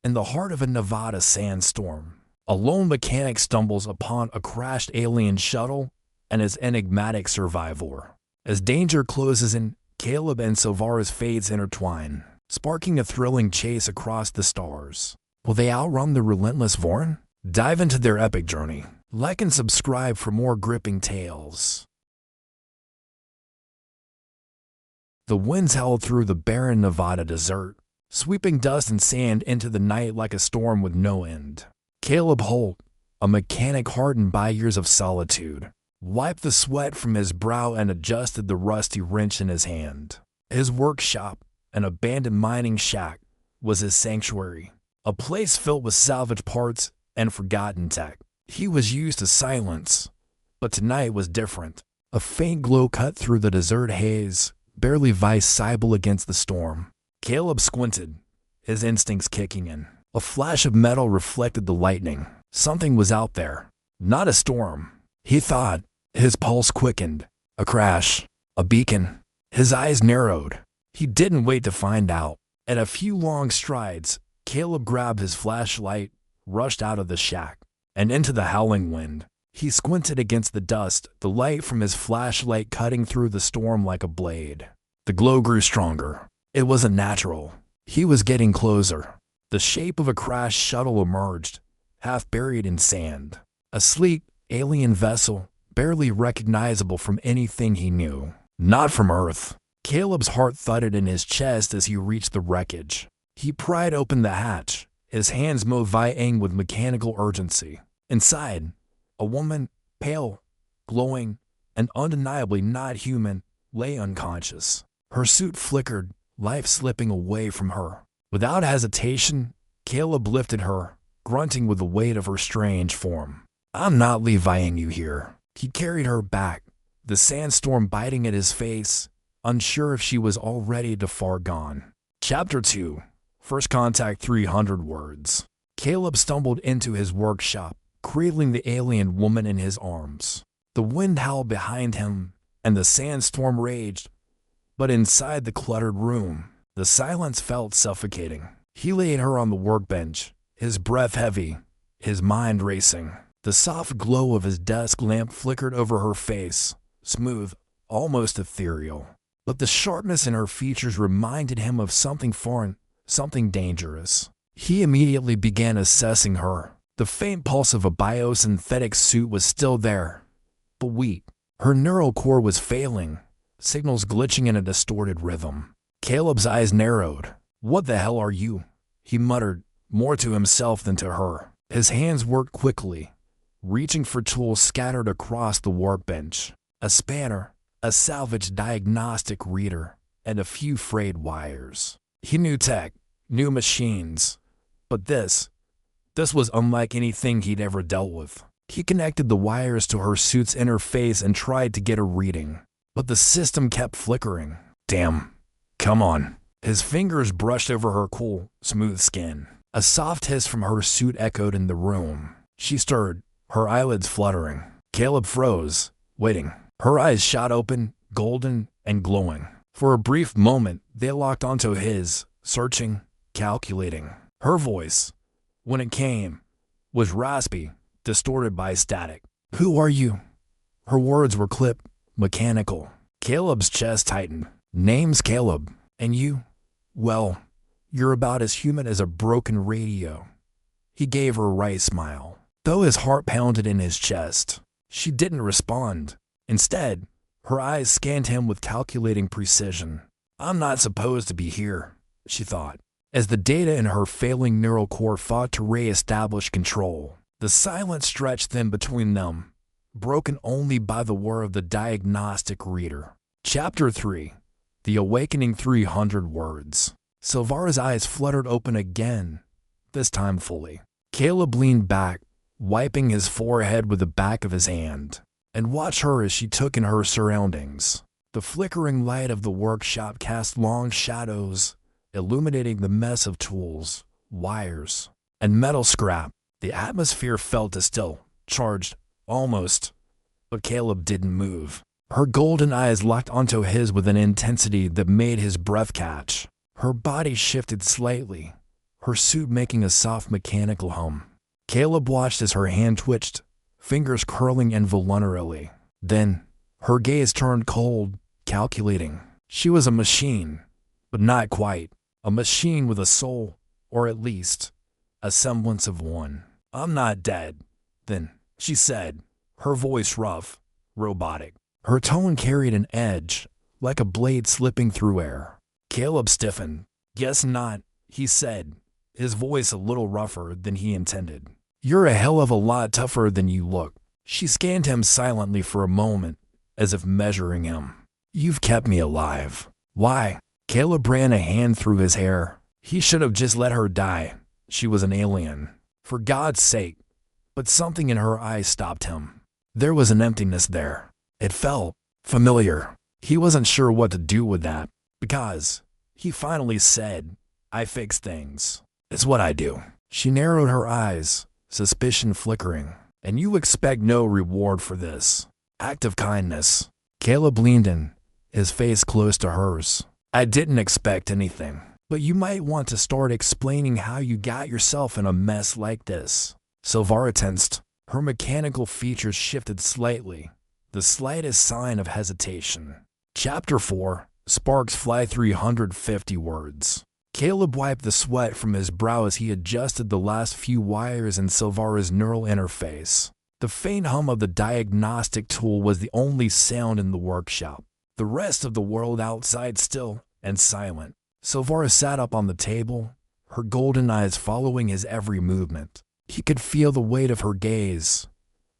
In the heart of a Nevada sandstorm, a lone mechanic stumbles upon a crashed alien shuttle and his enigmatic survivor. As danger closes in, Caleb and Sylvara's fates intertwine, sparking a thrilling chase across the stars. Will they outrun the relentless Voryn? Dive into their epic journey. Like and subscribe for more gripping tales. The winds howled through the barren Nevada desert, sweeping dust and sand into the night like a storm with no end. Caleb Holt, a mechanic hardened by years of solitude, wiped the sweat from his brow and adjusted the rusty wrench in his hand. His workshop, an abandoned mining shack, was his sanctuary, a place filled with salvage parts and forgotten tech. He was used to silence, but tonight was different. A faint glow cut through the desert haze, barely visible against the storm. Caleb squinted, his instincts kicking in. A flash of metal reflected the lightning. Something was out there. Not a storm, he thought. His pulse quickened. A crash. A beacon. His eyes narrowed. He didn't wait to find out. At a few long strides, Caleb grabbed his flashlight, rushed out of the shack, and into the howling wind. He squinted against the dust, the light from his flashlight cutting through the storm like a blade. The glow grew stronger. It wasn't natural. He was getting closer. The shape of a crashed shuttle emerged, half buried in sand. A sleek, alien vessel, barely recognizable from anything he knew. Not from Earth. Caleb's heart thudded in his chest as he reached the wreckage. He pried open the hatch, his hands moving with mechanical urgency. Inside, a woman, pale, glowing, and undeniably not human, lay unconscious. Her suit flickered, life slipping away from her. Without hesitation, Caleb lifted her, grunting with the weight of her strange form. "I'm not leaving you here." He carried her back, the sandstorm biting at his face, unsure if she was already too far gone. Chapter 2. First Contact 300 words. Caleb stumbled into his workshop, cradling the alien woman in his arms. The wind howled behind him, and the sandstorm raged, but inside the cluttered room, the silence felt suffocating. He laid her on the workbench, his breath heavy, his mind racing. The soft glow of his desk lamp flickered over her face, smooth, almost ethereal. But the sharpness in her features reminded him of something foreign, something dangerous. He immediately began assessing her. The faint pulse of a biosynthetic suit was still there, but weak. Her neural core was failing, signals glitching in a distorted rhythm. Caleb's eyes narrowed. "What the hell are you?" he muttered, more to himself than to her. His hands worked quickly, reaching for tools scattered across the workbench. A spanner, a salvaged diagnostic reader, and a few frayed wires. He knew tech, knew machines, but this was unlike anything he'd ever dealt with. He connected the wires to her suit's interface and tried to get a reading, but the system kept flickering. "Damn, come on." His fingers brushed over her cool, smooth skin. A soft hiss from her suit echoed in the room. She stirred, her eyelids fluttering. Caleb froze, waiting. Her eyes shot open, golden and glowing. For a brief moment, they locked onto his, searching, calculating. Her voice, when it came, was raspy, distorted by static. "Who are you?" Her words were clipped, mechanical. Caleb's chest tightened. "Name's Caleb. And you? Well, you're about as human as a broken radio." He gave her a wry smile, though his heart pounded in his chest. She didn't respond. Instead, her eyes scanned him with calculating precision. "I'm not supposed to be here," she thought, as the data in her failing neural core fought to re-establish control. The silence stretched then between them, broken only by the whir of the diagnostic reader. Chapter 3. The Awakening 300 words. Sylvara's eyes fluttered open again, this time fully. Caleb leaned back, wiping his forehead with the back of his hand, and watched her as she took in her surroundings. The flickering light of the workshop cast long shadows, illuminating the mess of tools, wires, and metal scrap. The atmosphere felt distilled, charged, almost, but Caleb didn't move. Her golden eyes locked onto his with an intensity that made his breath catch. Her body shifted slightly, her suit making a soft mechanical hum. Caleb watched as her hand twitched, fingers curling involuntarily. Then, her gaze turned cold, calculating. She was a machine, but not quite. A machine with a soul, or at least, a semblance of one. "I'm not dead, then," she said, her voice rough, robotic. Her tone carried an edge, like a blade slipping through air. Caleb stiffened. "Guess not," he said, his voice a little rougher than he intended. "You're a hell of a lot tougher than you look." She scanned him silently for a moment, as if measuring him. "You've kept me alive." "Why?" Caleb ran a hand through his hair. He should have just let her die. She was an alien. For God's sake. But something in her eyes stopped him. There was an emptiness there. It felt familiar. He wasn't sure what to do with that, because he finally said, "I fix things. It's what I do." She narrowed her eyes, suspicion flickering. "And you expect no reward for this act of kindness?" Caleb leaned in, his face close to hers. "I didn't expect anything, but you might want to start explaining how you got yourself in a mess like this." Sylvara tensed. Her mechanical features shifted slightly, the slightest sign of hesitation. Chapter 4. Sparks fly 350 words. Caleb wiped the sweat from his brow as he adjusted the last few wires in Sylvara's neural interface. The faint hum of the diagnostic tool was the only sound in the workshop. The rest of the world outside still and silent. Sylvara sat up on the table, her golden eyes following his every movement. He could feel the weight of her gaze,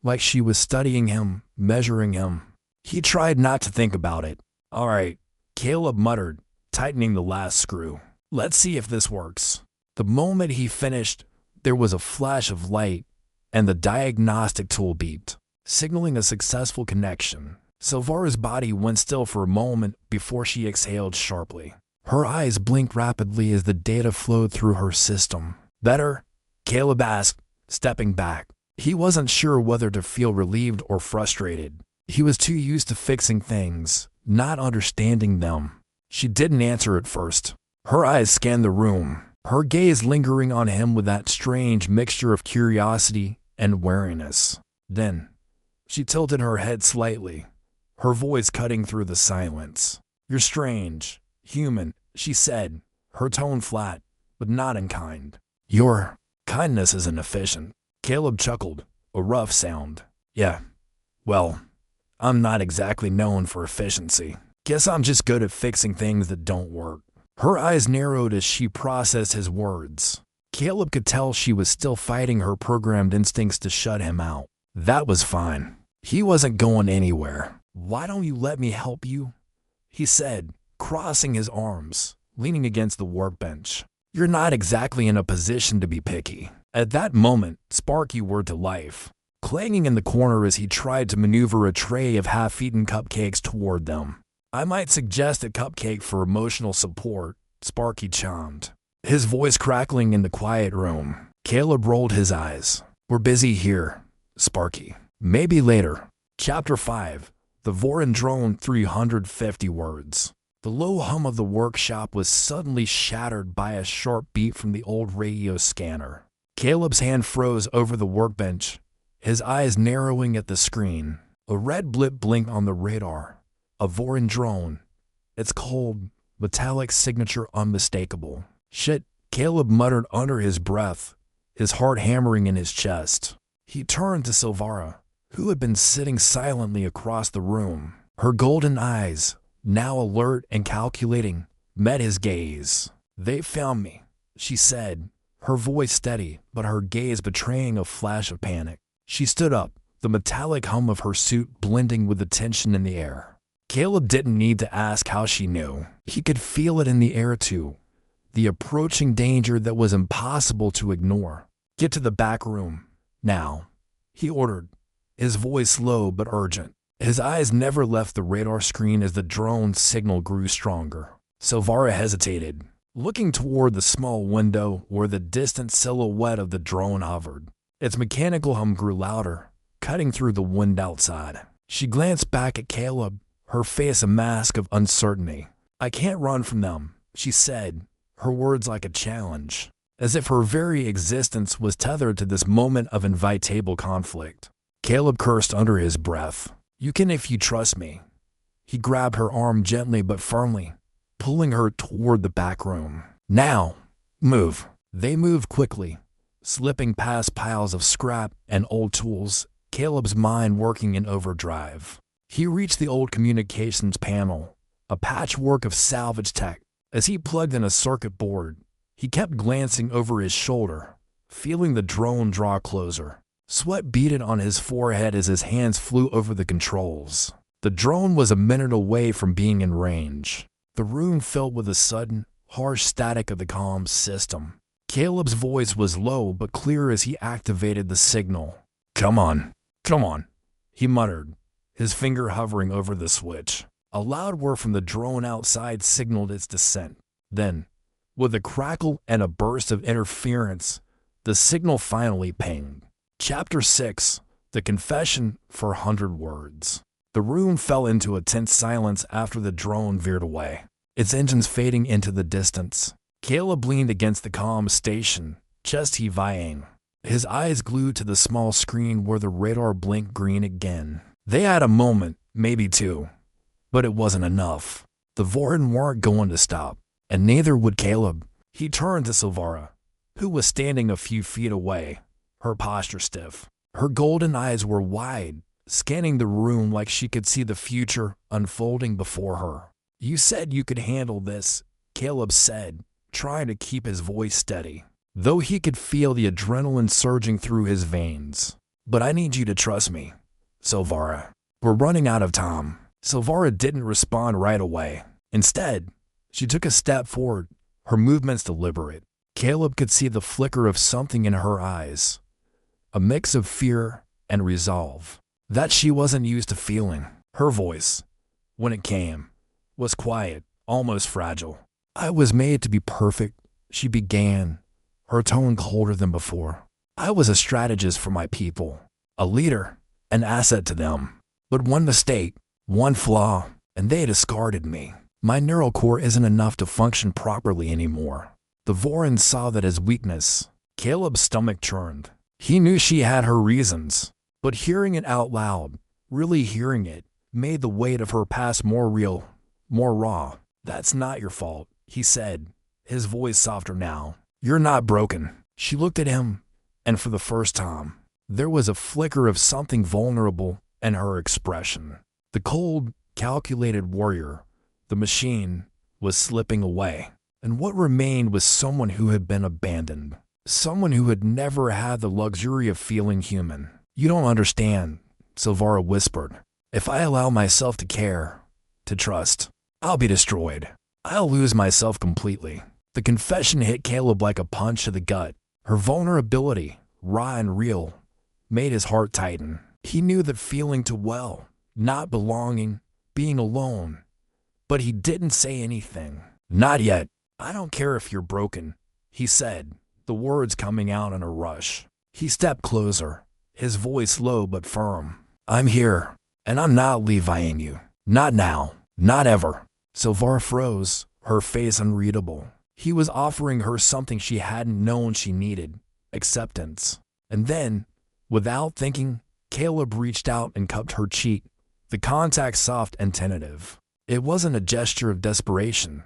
like she was studying him, measuring him. He tried not to think about it. "All right," Caleb muttered, tightening the last screw. "Let's see if this works." The moment he finished, there was a flash of light, and the diagnostic tool beeped, signaling a successful connection. Sylvara's body went still for a moment before she exhaled sharply. Her eyes blinked rapidly as the data flowed through her system. "Better?" Caleb asked, stepping back. He wasn't sure whether to feel relieved or frustrated. He was too used to fixing things, not understanding them. She didn't answer at first. Her eyes scanned the room, her gaze lingering on him with that strange mixture of curiosity and wariness. Then, she tilted her head slightly, her voice cutting through the silence. "You're strange, human," she said, her tone flat, but not unkind. "Your kindness isn't efficient." Caleb chuckled, a rough sound. "Yeah, well, I'm not exactly known for efficiency. Guess I'm just good at fixing things that don't work." Her eyes narrowed as she processed his words. Caleb could tell she was still fighting her programmed instincts to shut him out. That was fine. He wasn't going anywhere. "Why don't you let me help you?" he said, crossing his arms, leaning against the workbench. "You're not exactly in a position to be picky." At that moment, Sparky whirred to life, clanging in the corner as he tried to maneuver a tray of half-eaten cupcakes toward them. "I might suggest a cupcake for emotional support," Sparky chimed, his voice crackling in the quiet room. Caleb rolled his eyes. "We're busy here, Sparky. Maybe later." Chapter 5. The Voryn drone 350 words. The low hum of the workshop was suddenly shattered by a sharp beep from the old radio scanner. Caleb's hand froze over the workbench, his eyes narrowing at the screen. A red blip blinked on the radar. A Voryn drone. Its cold, metallic signature unmistakable. "Shit," Caleb muttered under his breath, his heart hammering in his chest. He turned to Sylvara, who had been sitting silently across the room. Her golden eyes, now alert and calculating, met his gaze. "They found me," she said, her voice steady, but her gaze betraying a flash of panic. She stood up, the metallic hum of her suit blending with the tension in the air. Caleb didn't need to ask how she knew. He could feel it in the air too, the approaching danger that was impossible to ignore. "Get to the back room, now," he ordered, his voice low but urgent. His eyes never left the radar screen as the drone's signal grew stronger. Sylvara hesitated, looking toward the small window where the distant silhouette of the drone hovered. Its mechanical hum grew louder, cutting through the wind outside. She glanced back at Caleb, her face a mask of uncertainty. "I can't run from them," she said, her words like a challenge. as if her very existence was tethered to this moment of inevitable conflict. Caleb cursed under his breath. "You can if you trust me." He grabbed her arm gently but firmly, pulling her toward the back room. "Now, move." They moved quickly, slipping past piles of scrap and old tools, Caleb's mind working in overdrive. He reached the old communications panel, a patchwork of salvage tech. As he plugged in a circuit board, he kept glancing over his shoulder, feeling the drone draw closer. Sweat beaded on his forehead as his hands flew over the controls. The drone was a minute away from being in range. The room filled with a sudden, harsh static of the comms system. Caleb's voice was low but clear as he activated the signal. Come on, he muttered, his finger hovering over the switch. A loud whir from the drone outside signaled its descent. Then, with a crackle and a burst of interference, the signal finally pinged. Chapter 6, The Confession for 100 Words. The room fell into a tense silence after the drone veered away, its engines fading into the distance. Caleb leaned against the comm station, chest heaving, his eyes glued to the small screen where the radar blinked green again. They had a moment, maybe two, but it wasn't enough. The Voryn weren't going to stop, and neither would Caleb. He turned to Sylvara, who was standing a few feet away, her posture stiff. Her golden eyes were wide, scanning the room like she could see the future unfolding before her. "You said you could handle this," Caleb said, trying to keep his voice steady, though he could feel the adrenaline surging through his veins. "But I need you to trust me, Sylvara. We're running out of time." Sylvara didn't respond right away. Instead, she took a step forward, her movements deliberate. Caleb could see the flicker of something in her eyes, a mix of fear and resolve that she wasn't used to feeling. Her voice, when it came, was quiet, almost fragile. "I was made to be perfect," she began, her tone colder than before. "I was a strategist for my people, a leader, an asset to them. But one mistake, one flaw, and they discarded me. My neural core isn't enough to function properly anymore." The Voryn saw that as weakness. Caleb's stomach churned. He knew she had her reasons, but hearing it out loud, really hearing it, made the weight of her past more real, more raw. "That's not your fault," he said, his voice softer now. "You're not broken." She looked at him, and for the first time, there was a flicker of something vulnerable in her expression. The cold, calculated warrior, the machine, was slipping away, and what remained was someone who had been abandoned, someone who had never had the luxury of feeling human. "You don't understand," Sylvara whispered. "If I allow myself to care, to trust, I'll be destroyed. I'll lose myself completely." The confession hit Caleb like a punch to the gut. Her vulnerability, raw and real, made his heart tighten. He knew that feeling too well, not belonging, being alone. But he didn't say anything. "Not yet. I don't care if you're broken," he said, the words coming out in a rush. He stepped closer, his voice low but firm. "I'm here, and I'm not leaving you. Not now. Not ever." Sylvara froze, her face unreadable. He was offering her something she hadn't known she needed, acceptance. And then, without thinking, Caleb reached out and cupped her cheek, the contact soft and tentative. It wasn't a gesture of desperation.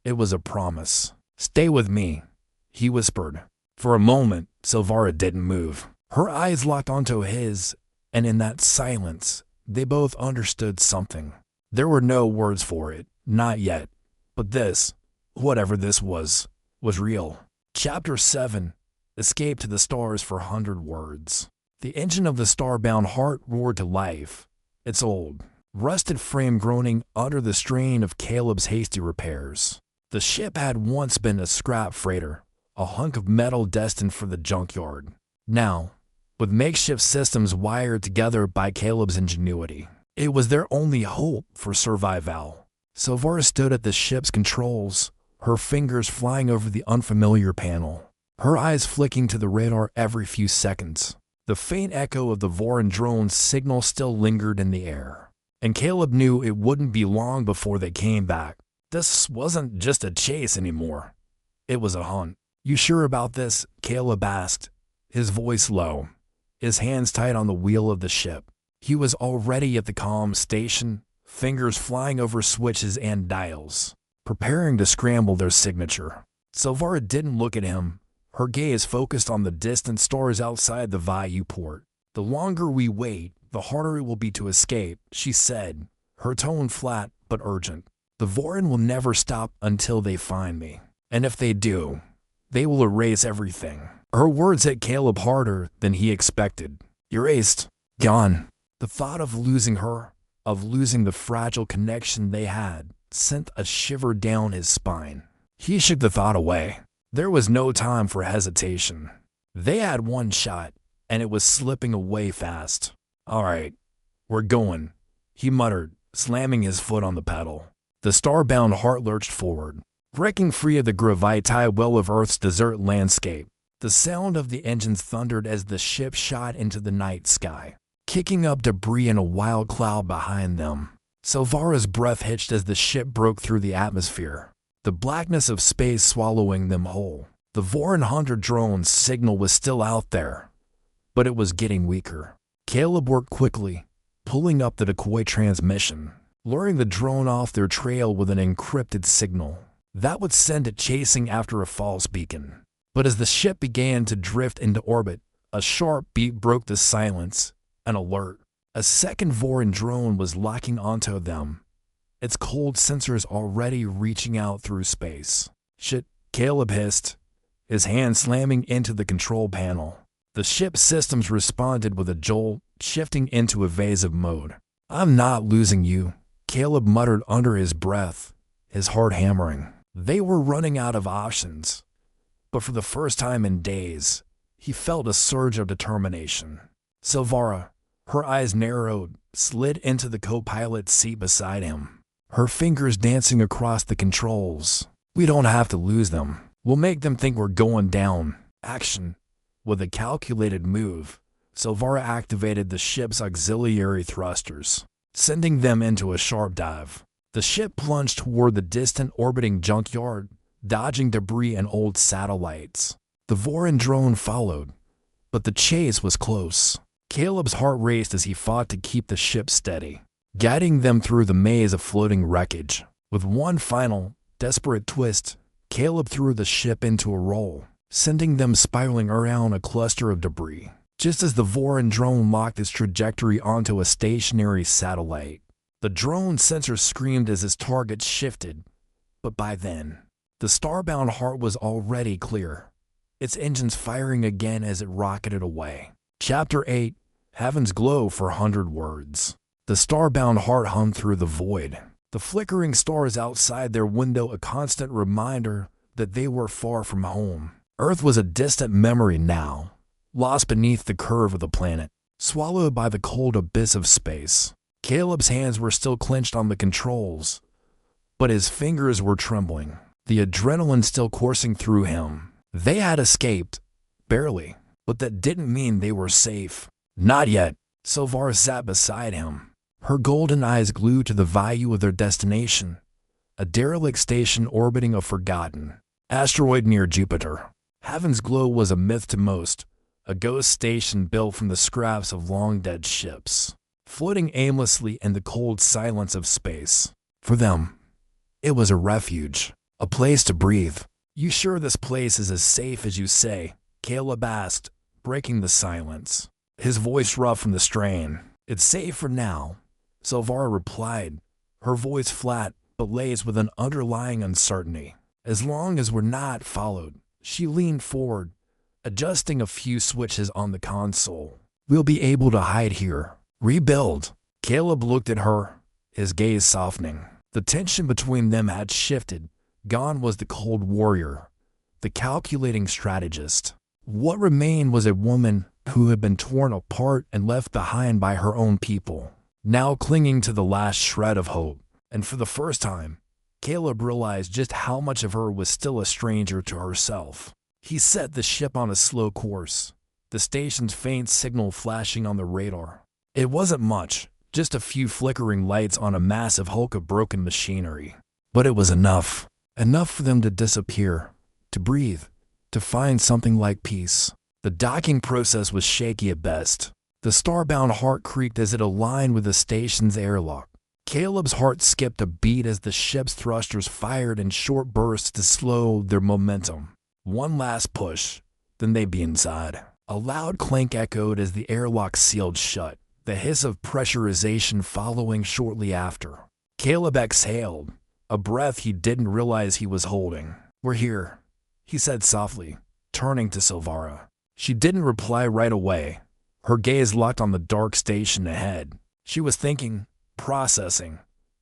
It was a promise. "Stay with me," he whispered. For a moment, Sylvara didn't move. Her eyes locked onto his, and in that silence, they both understood something. There were no words for it, not yet. But this, whatever this was real. Chapter 7, Escape to the Stars for 100 Words. The engine of the Starbound Heart roared to life, its old, rusted frame groaning under the strain of Caleb's hasty repairs. The ship had once been a scrap freighter, a hunk of metal destined for the junkyard. Now, with makeshift systems wired together by Caleb's ingenuity, it was their only hope for survival. Sylvara stood at the ship's controls, her fingers flying over the unfamiliar panel, her eyes flicking to the radar every few seconds. The faint echo of the Voryn drone's signal still lingered in the air, and Caleb knew it wouldn't be long before they came back. This wasn't just a chase anymore. It was a hunt. "You sure about this?" Caleb asked, his voice low, his hands tight on the wheel of the ship. He was already at the comm station, fingers flying over switches and dials, preparing to scramble their signature. Sylvara didn't look at him, her gaze focused on the distant stars outside the viewport. "The longer we wait, the harder it will be to escape," she said, her tone flat but urgent. "The Voryn will never stop until they find me. And if they do, they will erase everything." Her words hit Caleb harder than he expected. Erased. Gone. The thought of losing her, of losing the fragile connection they had, sent a shiver down his spine. He shook the thought away. There was no time for hesitation. They had one shot, and it was slipping away fast. "All right, we're going," he muttered, slamming his foot on the pedal. The Starbound Heart lurched forward, breaking free of the gravity well of Earth's desert landscape. The sound of the engines thundered as the ship shot into the night sky, kicking up debris in a wild cloud behind them. Sylvara's breath hitched as the ship broke through the atmosphere, the blackness of space swallowing them whole. The Voryn Hunter drone's signal was still out there, but it was getting weaker. Caleb worked quickly, pulling up the decoy transmission, luring the drone off their trail with an encrypted signal that would send it chasing after a false beacon. But as the ship began to drift into orbit, a sharp beat broke the silence, an alert. A second Voryn drone was locking onto them, its cold sensors already reaching out through space. "Shit," Caleb hissed, his hand slamming into the control panel. The ship's systems responded with a jolt, shifting into evasive mode. "I'm not losing you," Caleb muttered under his breath, his heart hammering. They were running out of options, but for the first time in days, he felt a surge of determination. Sylvara, her eyes narrowed, slid into the co-pilot's seat beside him, her fingers dancing across the controls. "We don't have to lose them. We'll make them think we're going down." Action. With a calculated move, Sylvara activated the ship's auxiliary thrusters, sending them into a sharp dive. The ship plunged toward the distant orbiting junkyard, dodging debris and old satellites. The Voryn drone followed, but the chase was close. Caleb's heart raced as he fought to keep the ship steady, guiding them through the maze of floating wreckage. With one final, desperate twist, Caleb threw the ship into a roll, sending them spiraling around a cluster of debris. Just as the Voryn drone locked its trajectory onto a stationary satellite, the drone's sensor screamed as its target shifted, but by then, the Starbound Heart was already clear, its engines firing again as it rocketed away. Chapter 8, Heaven's Glow for 100 Words. The Starbound Heart hummed through the void, the flickering stars outside their window a constant reminder that they were far from home. Earth was a distant memory now, lost beneath the curve of the planet, swallowed by the cold abyss of space. Caleb's hands were still clenched on the controls, but his fingers were trembling, the adrenaline still coursing through him. They had escaped, barely, but that didn't mean they were safe. Not yet. Sylvara sat beside him, her golden eyes glued to the value of their destination, a derelict station orbiting a forgotten asteroid near Jupiter. Heaven's Glow was a myth to most, a ghost station built from the scraps of long-dead ships, floating aimlessly in the cold silence of space. For them, it was a refuge, a place to breathe. "You sure this place is as safe as you say?" Caleb asked, breaking the silence, his voice rough from the strain. "It's safe for now," Sylvara replied, her voice flat but laced with an underlying uncertainty. "As long as we're not followed." She leaned forward, adjusting a few switches on the console. "We'll be able to hide here. Rebuild." Caleb looked at her, his gaze softening. The tension between them had shifted. Gone was the cold warrior, the calculating strategist. What remained was a woman who had been torn apart and left behind by her own people, now clinging to the last shred of hope. And for the first time, Caleb realized just how much of her was still a stranger to herself. He set the ship on a slow course, the station's faint signal flashing on the radar. It wasn't much, just a few flickering lights on a massive hulk of broken machinery. But it was enough. Enough for them to disappear, to breathe, to find something like peace. The docking process was shaky at best. The Starbound Heart creaked as it aligned with the station's airlock. Caleb's heart skipped a beat as the ship's thrusters fired in short bursts to slow their momentum. One last push, then they'd be inside. A loud clank echoed as the airlock sealed shut, the hiss of pressurization following shortly after. Caleb exhaled, a breath he didn't realize he was holding. "We're here," he said softly, turning to Sylvara. She didn't reply right away, her gaze locked on the dark station ahead. She was thinking, processing,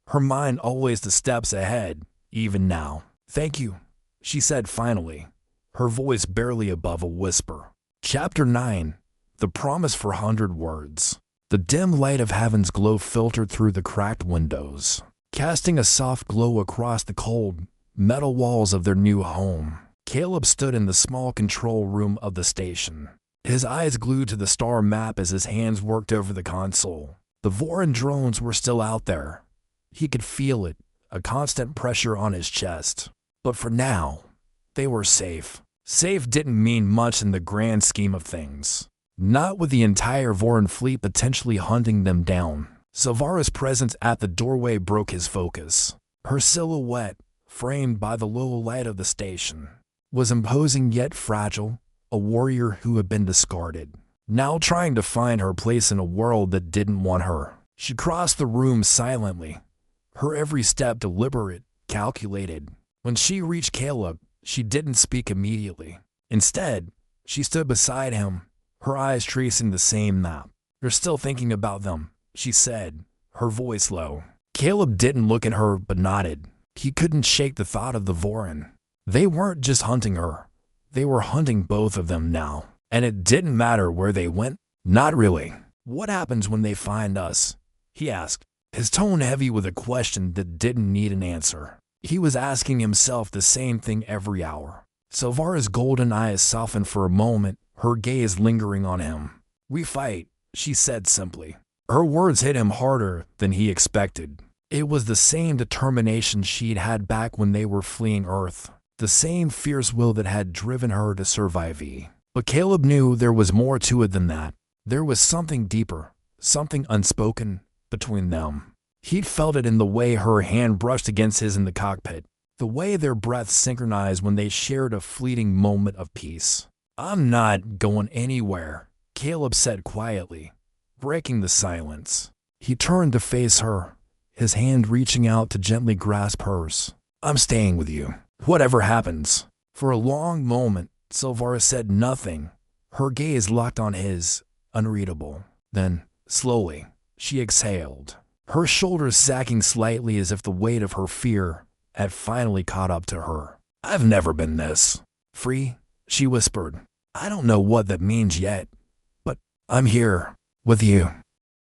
her mind always the steps ahead, even now. "Thank you," she said finally, her voice barely above a whisper. Chapter 9. The Promise for 100 Words. The dim light of heaven's glow filtered through the cracked windows, casting a soft glow across the cold, metal walls of their new home. Caleb stood in the small control room of the station, his eyes glued to the star map as his hands worked over the console. The Voryn drones were still out there. He could feel it, a constant pressure on his chest. But for now, they were safe. Safe didn't mean much in the grand scheme of things. Not with the entire Voryn fleet potentially hunting them down. Sylvara's presence at the doorway broke his focus. Her silhouette, framed by the low light of the station, was imposing yet fragile, a warrior who had been discarded, now trying to find her place in a world that didn't want her. She crossed the room silently, her every step deliberate, calculated. When she reached Caleb, she didn't speak immediately. Instead, she stood beside him, her eyes tracing the same map. "You're still thinking about them," she said, her voice low. Caleb didn't look at her but nodded. He couldn't shake the thought of the Voryn. They weren't just hunting her. They were hunting both of them now. And it didn't matter where they went. Not really. "What happens when they find us?" he asked, his tone heavy with a question that didn't need an answer. He was asking himself the same thing every hour. Sylvara's golden eyes softened for a moment, her gaze lingering on him. "We fight," she said simply. Her words hit him harder than he expected. It was the same determination she'd had back when they were fleeing Earth, the same fierce will that had driven her to survive. But Caleb knew there was more to it than that. There was something deeper, something unspoken, between them. He'd felt it in the way her hand brushed against his in the cockpit, the way their breaths synchronized when they shared a fleeting moment of peace. "I'm not going anywhere," Caleb said quietly, breaking the silence. He turned to face her, his hand reaching out to gently grasp hers. "I'm staying with you, whatever happens." For a long moment, Sylvara said nothing, her gaze locked on his, unreadable. Then, slowly, she exhaled, her shoulders sagging slightly as if the weight of her fear had finally caught up to her. "I've never been this free," she whispered. "I don't know what that means yet, but I'm here with you."